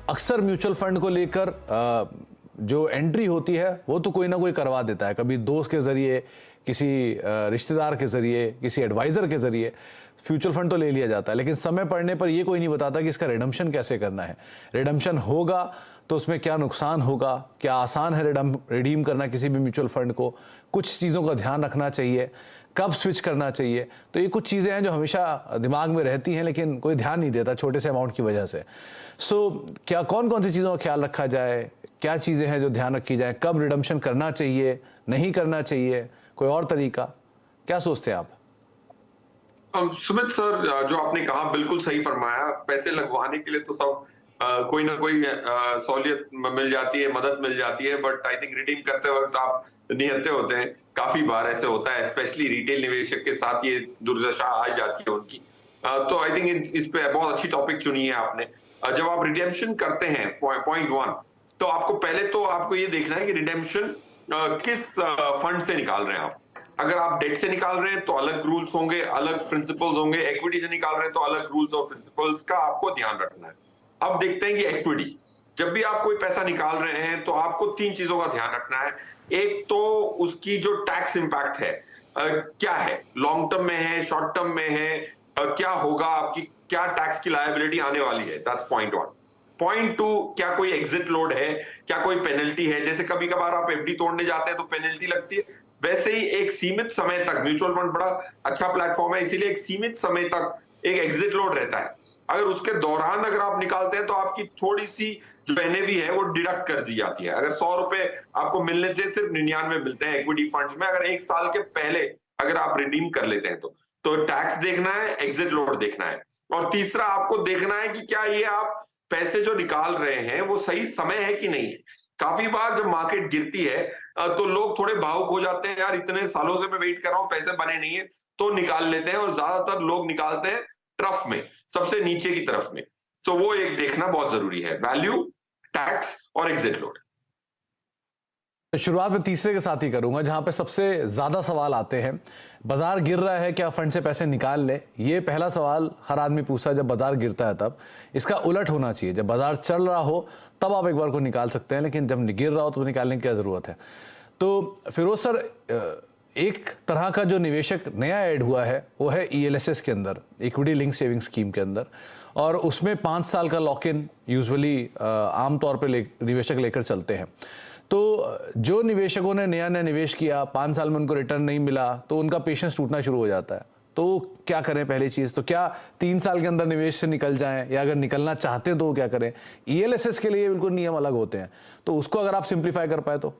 अक्सर mutual fund को लेकर जो एंट्री होती है वो तो कोई ना कोई करवा देता है, कभी दोस्त के जरिए, किसी रिश्तेदार के जरिए, किसी एडवाइजर के जरिए म्यूचुअल फंड तो ले लिया जाता है, लेकिन समय पड़ने पर ये कोई नहीं बताता कि इसका रिडम्पशन कैसे करना है। रिडम्पशन होगा तो उसमें क्या नुकसान होगा, क्या आसान है रिडीम करना किसी भी म्यूचुअल फंड को, कुछ चीज़ों का ध्यान रखना चाहिए, कब स्विच करना चाहिए। तो ये कुछ चीज़ें हैं जो हमेशा दिमाग में रहती हैं लेकिन कोई ध्यान नहीं देता छोटे से अमाउंट की वजह से। क्या कौन कौन सी चीज़ों का ख्याल रखा जाए, क्या चीज़ें हैं जो ध्यान रखी जाए, कब रिडम्पशन करना चाहिए, नहीं करना चाहिए, कोई और तरीका, क्या सोचते हैं आप? सुमित सर, जो आपने कहा बिल्कुल सही फरमाया। पैसे लगवाने के लिए तो सब कोई ना कोई सहूलियत मिल जाती है, मदद मिल जाती है, बट आई थिंक रिडीम करते वक्त आप निहत्थे होते हैं। काफी बार ऐसे होता है, स्पेशली रिटेल निवेशक के साथ ये दुर्दशा आ जाती है उनकी। तो आई थिंक इस पे बहुत अच्छी टॉपिक चुनी है आपने। जब आप रिडेम्पशन करते हैं, पॉइंट वन, तो आपको पहले तो आपको ये देखना है कि रिडेम्पशन किस फंड से निकाल रहे हैं आप। अगर आप डेट से निकाल रहे हैं तो अलग रूल्स होंगे, अलग प्रिंसिपल्स होंगे। इक्विटी से निकाल रहे हैं तो अलग रूल्स और प्रिंसिपल्स का आपको ध्यान रखना है। अब देखते हैं कि इक्विटी, जब भी आप कोई पैसा निकाल रहे हैं तो आपको तीन चीजों का ध्यान रखना है। एक तो उसकी जो टैक्स इंपैक्ट है, क्या है, लॉन्ग टर्म में है, शॉर्ट टर्म में है, क्या होगा, आपकी क्या टैक्स की लायबिलिटी आने वाली है। That's point one. Point two, क्या कोई एग्जिट लोड है, क्या कोई पेनल्टी है। जैसे कभी कभार आप एफडी तोड़ने जाते हैं तो पेनल्टी लगती है, वैसे ही एक सीमित समय तक, म्यूचुअल फंड बड़ा अच्छा प्लेटफॉर्म है इसीलिए एक सीमित समय तक एक एग्जिट लोड रहता है। अगर उसके दौरान अगर आप निकालते हैं तो आपकी थोड़ी सी जो एनएवी है वो डिडक्ट कर दी जाती है। अगर 100 रुपए आपको मिलने थे, सिर्फ 99 मिलते हैं इक्विटी फंड्स में। अगर एक साल के पहले अगर आप रिडीम कर लेते हैं तो टैक्स देखना है, एग्जिट लोड देखना है, और तीसरा आपको देखना है कि क्या ये आप पैसे जो निकाल रहे हैं वो सही समय है कि नहीं है। काफी बार जब मार्केट गिरती है तो लोग थोड़े भावुक हो जाते हैं, यार इतने सालों से मैं वेट कर रहा हूं, पैसे बने नहीं है, तो निकाल लेते हैं। और ज्यादातर लोग निकालते हैं ट्रफ में, सबसे नीचे की तरफ में। तो वो एक देखना बहुत जरूरी है, वैल्यू, टैक्स और एग्जिट लोड। शुरुआत में तीसरे के साथ ही करूंगा जहां पे सबसे ज्यादा सवाल आते हैं। बाजार गिर रहा है, क्या फंड से पैसे निकाल ले? ये पहला सवाल हर आदमी पूछता है जब बाजार गिरता है तब। इसका उलट होना चाहिए, जब बाजार चल रहा हो तब आप एक बार को निकाल सकते हैं, लेकिन जब गिर रहा हो तो निकालने की क्या जरूरत है। तो फिरोज सर, एक तरह का जो निवेशक नया ऐड हुआ है वो है ईएलएसएस के अंदर, इक्विटी लिंक सेविंग स्कीम के अंदर, और उसमें 5 साल का लॉक इन यूजुअली आमतौर पर निवेशक लेकर चलते हैं। तो जो निवेशकों ने नया नया निवेश किया, 5 साल में उनको रिटर्न नहीं मिला तो उनका पेशेंस टूटना शुरू हो जाता है। तो क्या करें? पहली चीज तो क्या 3 साल के अंदर निवेश से निकल जाएं, या अगर निकलना चाहते हैं तो क्या करें? ईएलएसएस के लिए बिल्कुल नियम अलग होते हैं, तो उसको अगर आप सिंप्लीफाई कर पाए तो।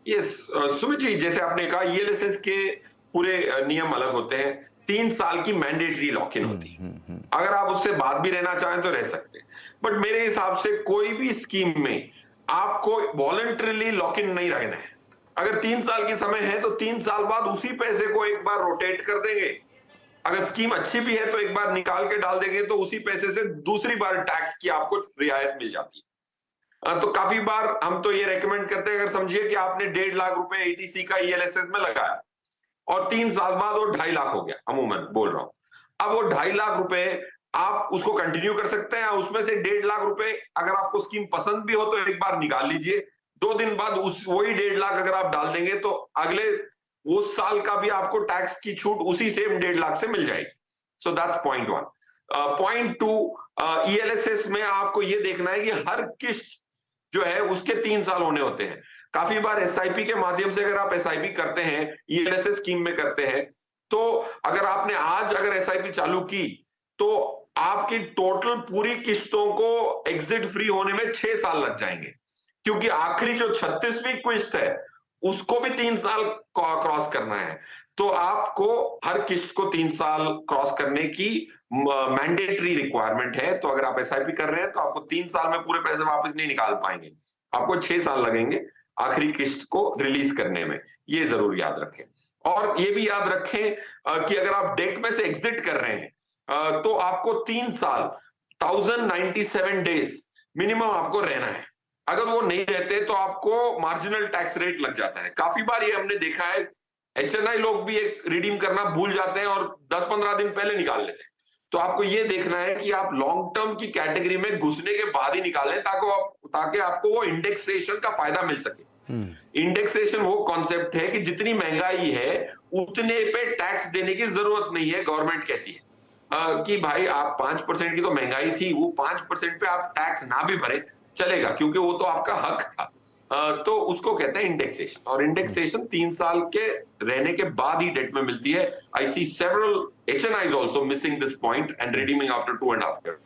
यस, सुमित जी, जैसे आपने कहा ईएलएसएस के पूरे नियम अलग होते हैं। 3 साल की मैंडेटरी लॉक इन होती है। अगर आप उससे बाद भी रहना चाहें तो रह सकते हैं, बट मेरे हिसाब से कोई भी स्कीम में आपको वॉलंटरीली लॉक इन नहीं रहना है। अगर 3 साल की समय है तो 3 साल बाद उसी पैसे को एक बार रोटेट कर देंगे। अगर स्कीम अच्छी भी है तो एक बार निकाल के डाल देंगे तो उसी पैसे से दूसरी बार टैक्स की आपको रियायत मिल जाती है। तो काफी बार हम तो ये रेकमेंड करते हैं, अगर समझिए कि आपने 1.5 लाख रुपए एटीसी का ईएलएसएस में लगाया और 3 साल बाद वो 2.5 लाख हो गया, अमूमन बोल रहा हूं। अब वो 2.5 लाख रुपए आप उसको कंटिन्यू कर सकते हैं, उसमें से 1.5 लाख रुपए अगर आपको स्कीम पसंद भी हो तो एक बार निकाल लीजिए। 2 दिन बाद वही 1.5 लाख अगर आप डाल देंगे तो अगले उस साल का भी आपको टैक्स की छूट उसी सेम 1.5 लाख से मिल जाएगी। So that's point one. Point two, ELSS में आपको ये देखना है कि हर किस्त जो है उसके 3 साल होने होते हैं। काफी बार एसआईपी के माध्यम से अगर आप एसआईपी करते हैं, ईएलएसएस स्कीम में करते हैं, तो अगर आपने आज अगर एसआईपी चालू की तो आपकी टोटल पूरी किस्तों को एग्जिट फ्री होने में 6 साल लग जाएंगे, क्योंकि आखिरी जो 36वीं किस्त है उसको भी 3 साल क्रॉस करना है। तो आपको हर किस्त को 3 साल क्रॉस करने की मैंडेटरी रिक्वायरमेंट है। तो अगर आप एसआईपी कर रहे हैं तो आपको 3 साल में पूरे पैसे वापस नहीं निकाल पाएंगे, आपको 6 साल लगेंगे आखिरी किस्त को रिलीज करने में। ये जरूर याद रखें। और ये भी याद रखें कि अगर आप डेट में से एग्जिट कर रहे हैं तो आपको 3 साल 1097 डेज मिनिमम आपको रहना है। अगर वो नहीं रहते तो आपको मार्जिनल टैक्स रेट लग जाता है। काफी बार ये हमने देखा है, एचएनआई लोग भी एक रिडीम करना भूल जाते हैं और 10-15 दिन पहले निकाल लेते हैं। तो आपको ये देखना है कि आप लॉन्ग टर्म की कैटेगरी में घुसने के बाद ही निकालें ताकि आपको वो इंडेक्सेशन का फायदा मिल सके। इंडेक्सेशन वो कॉन्सेप्ट है कि जितनी महंगाई है उतने पे टैक्स देने की जरूरत नहीं है, गवर्नमेंट कहती है कि भाई आप 5% की तो महंगाई थी, वो 5% पे आप टैक्स ना भी भरे चलेगा क्योंकि वो तो आपका हक था। तो उसको कहते हैं इंडेक्सेशन, और इंडेक्सेशन 3 साल के रहने के बाद ही डेट में मिलती है। आई सी several HNIs also missing this point and redeeming after 2.5 years.